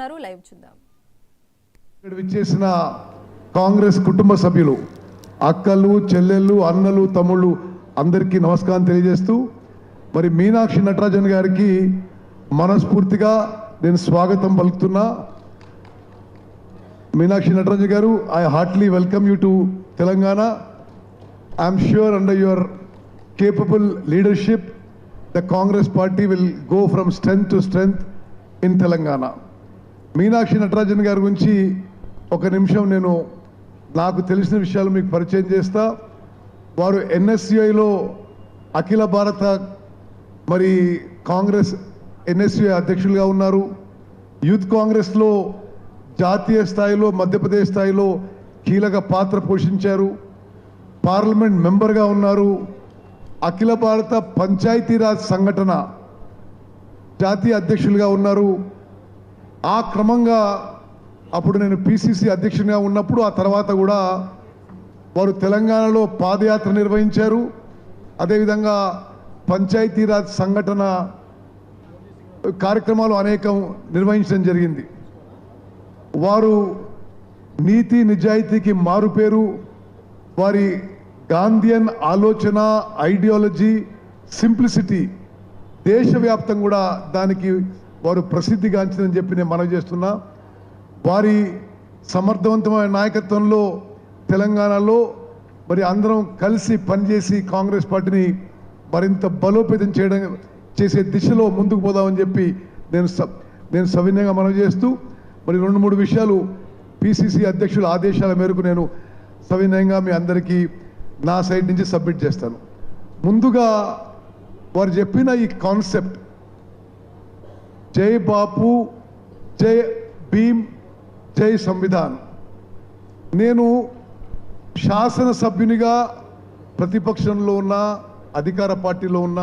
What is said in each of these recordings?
చేస్తున్నారు, లైవ్ చూద్దాం. ఇక్కడ విచ్చేసిన కాంగ్రెస్ కుటుంబ సభ్యులు, అక్కలు, చెల్లెళ్ళు, అన్నలు, తమ్ముళ్ళు అందరికీ నమస్కారం తెలియజేస్తూ, మరి మీనాక్షి నటరాజన్ గారికి మనస్ఫూర్తిగా నేను స్వాగతం పలుకుతున్నా. మీనాక్షి నటరాజన్ గారు, I heartily welcome you to Telangana. I'm sure under your capable leadership, the Congress party will go from strength to strength in Telangana. Meenakshi Natarajan గారి గురించి ఒక నిమిషం నేను నాకు తెలిసిన విషయాలు మీకు పరిచయం చేస్తా. వారు NSCIలో అఖిల భారత మరి కాంగ్రెస్ NSCI అధ్యక్షులుగా ఉన్నారు. యూత్ కాంగ్రెస్లో జాతీయ స్థాయిలో, మధ్యప్రదేశ్ స్థాయిలో కీలక పాత్ర పోషించారు. పార్లమెంట్ మెంబర్గా ఉన్నారు. అఖిల భారత పంచాయతీరాజ్ సంఘటన జాతీయ అధ్యక్షులుగా ఉన్నారు. ఆ క్రమంగా అప్పుడు నేను PCC అధ్యక్షునిగా ఉన్నప్పుడు, ఆ తర్వాత కూడా వారు తెలంగాణలో పాదయాత్ర నిర్వహించారు. అదేవిధంగా పంచాయతీరాజ్ సంఘటన కార్యక్రమాలు అనేకం నిర్వహించడం జరిగింది. వారు నీతి నిజాయితీకి మారుపేరు. వారి గాంధీయన్ ఆలోచన, ఐడియాలజీ, సింప్లిసిటీ దేశవ్యాప్తంగా కూడా దానికి వారు ప్రసిద్ధిగాంచిందని చెప్పి నేను మనవి చేస్తున్నా. వారి సమర్థవంతమైన నాయకత్వంలో తెలంగాణలో మరి అందరం కలిసి పనిచేసి కాంగ్రెస్ పార్టీని మరింత బలోపేతం చేసే దిశలో ముందుకు పోదామని చెప్పి నేను సవినయంగా మనవి చేస్తూ, మరి 2-3 విషయాలు PCC అధ్యక్షుల ఆదేశాల మేరకు నేను సవినయంగా మీ అందరికీ నా సైడ్ నుంచి సబ్మిట్ చేస్తాను. ముందుగా వారు చెప్పిన ఈ కాన్సెప్ట్, జై బాపు, జై భీమ్, జై సంవిధాన్, నేను శాసనసభ్యునిగా ప్రతిపక్షంలో ఉన్న, అధికార పార్టీలో ఉన్న,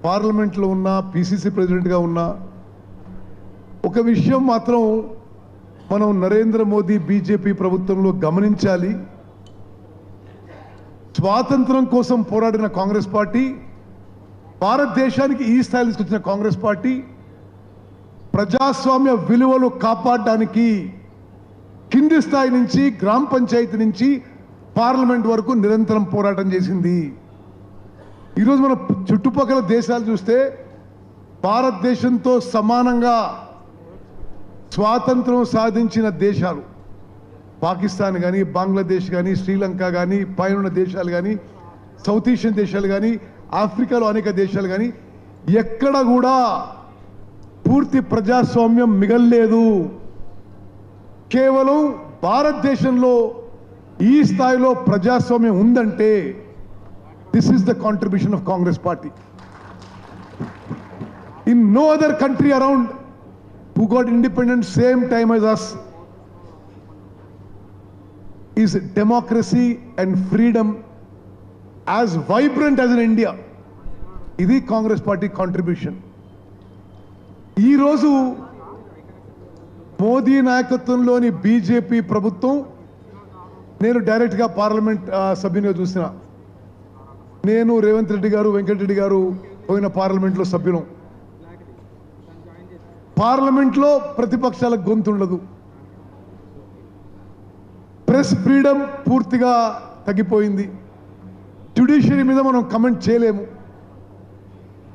పార్లమెంట్లో ఉన్న, PCC ప్రెసిడెంట్గా ఉన్న, ఒక విషయం మాత్రం మనం నరేంద్ర మోదీ BJP ప్రభుత్వంలో గమనించాలి. స్వాతంత్రం కోసం పోరాడిన కాంగ్రెస్ పార్టీ, భారతదేశానికి ఈ స్థాయిలో తీసుకొచ్చిన కాంగ్రెస్ పార్టీ ప్రజాస్వామ్య విలువలు కాపాడడానికి కింది స్థాయి నుంచి, గ్రామ పంచాయతీ నుంచి పార్లమెంట్ వరకు నిరంతరం పోరాటం చేసింది. ఈరోజు మన చుట్టుపక్కల దేశాలు చూస్తే భారతదేశంతో సమానంగా స్వాతంత్రం సాధించిన దేశాలు పాకిస్తాన్ కానీ, బంగ్లాదేశ్ కానీ, శ్రీలంక కానీ, పైన దేశాలు కానీ, సౌత్ ఏషియన్ దేశాలు కానీ, ఆఫ్రికాలో అనేక దేశాలు కానీ, ఎక్కడ కూడా పూర్తి ప్రజాస్వామ్యం మిగల్లేదు. కేవలం భారతదేశంలో ఈ స్థాయిలో ప్రజాస్వామ్యం ఉందంటే this is the contribution of Congress party. In no other country around who got independent same time as us is democracy and freedom as vibrant as in India. ఇది కాంగ్రెస్ పార్టీ కాంట్రిబ్యూషన్. ఈరోజు మోదీ నాయకత్వంలోని BJP ప్రభుత్వం, నేను డైరెక్ట్గా పార్లమెంట్ సభ్యునిగా చూసిన, నేను రేవంత్ రెడ్డి గారు, వెంకటరెడ్డి గారు పోయిన పార్లమెంట్లో సభ్యులం. పార్లమెంట్లో ప్రతిపక్షాలకు గొంతు ఉండదు. ప్రెస్ ఫ్రీడమ్ పూర్తిగా తగ్గిపోయింది. జ్యుడిషియరీ మీద మనం కమెంట్ చేయలేము.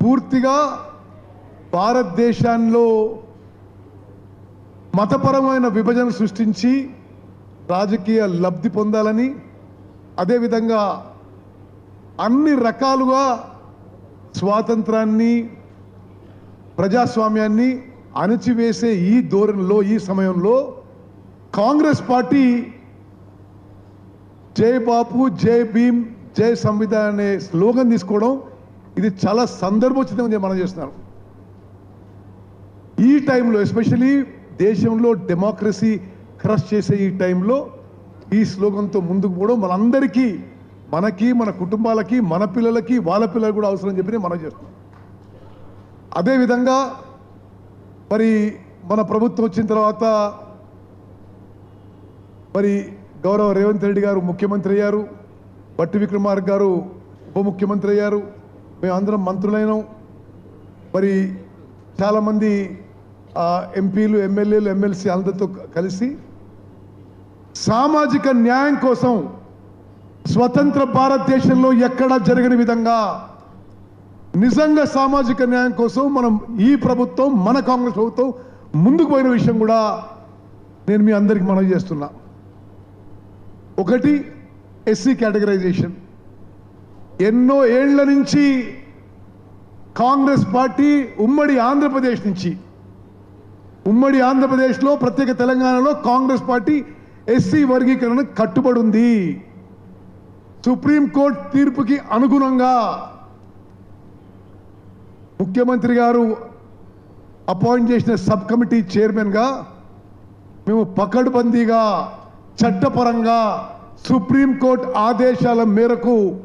పూర్తిగా భారతదేశంలో మతపరమైన విభజన సృష్టించి రాజకీయ లబ్ధి పొందాలని, అదేవిధంగా అన్ని రకాలుగా స్వాతంత్రాన్ని, ప్రజాస్వామ్యాన్ని అణచివేసే ఈ ధోరణిలో, ఈ సమయంలో కాంగ్రెస్ పార్టీ జై బాపు, జై భీమ్, జై సంవిధాన్ అనే స్లోగన్ తీసుకోవడం ఇది చాలా సందర్భోచితంగా మనం చేస్తున్నాం. ఈ టైంలో ఎస్పెషలీ దేశంలో డెమోక్రసీ క్రష్ చేసే ఈ టైంలో ఈ స్లోగన్తో ముందుకు పోవడం మనందరికీ, మనకి, మన కుటుంబాలకి, మన పిల్లలకి, వాళ్ళ పిల్లలకు కూడా అవసరం చెప్పి మనం చేస్తున్నాం. అదేవిధంగా మరి మన ప్రభుత్వం వచ్చిన తర్వాత మరి గౌరవ రేవంత్ రెడ్డి గారు ముఖ్యమంత్రి అయ్యారు, బట్టి విక్రమార్క గారు ఉప ముఖ్యమంత్రి అయ్యారు, మేమందరం మంత్రులైనాం. మరి చాలామంది ఎంపీలు, ఎమ్మెల్యేలు, ఎమ్మెల్సీ అందరితో కలిసి సామాజిక న్యాయం కోసం స్వతంత్ర భారతదేశంలో ఎక్కడా జరగని విధంగా నిజంగా సామాజిక న్యాయం కోసం మనం ఈ ప్రభుత్వం, మన కాంగ్రెస్ ప్రభుత్వం ముందుకు పోయిన విషయం కూడా నేను మీ అందరికి మనవి చేస్తున్నా. ఒకటి, ఎస్సీ కేటగరైజేషన్. ఎన్నో ఏళ్ల నుంచి కాంగ్రెస్ పార్టీ ఉమ్మడి ఆంధ్రప్రదేశ్లో ప్రత్యేక తెలంగాణలో కాంగ్రెస్ పార్టీ ఎస్సీ వర్గీకరణ కట్టుబడి ఉంది. సుప్రీంకోర్టు తీర్పుకి అనుగుణంగా ముఖ్యమంత్రి గారు అపాయింట్ చేసిన సబ్ కమిటీ చైర్మన్గా మేము పకడ్బందీగా చట్టపరంగా సుప్రీంకోర్టు ఆదేశాల మేరకు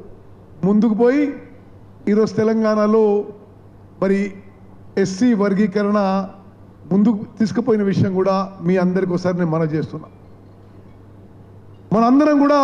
ముందుకు పోయి ఈరోజు తెలంగాణలో మరి ఎస్సీ వర్గీకరణ ముందుకు తీసుకుపోయిన విషయం కూడా మీ అందరికీ ఒకసారి నేను మనవి చేస్తున్నా. మనందరం కూడా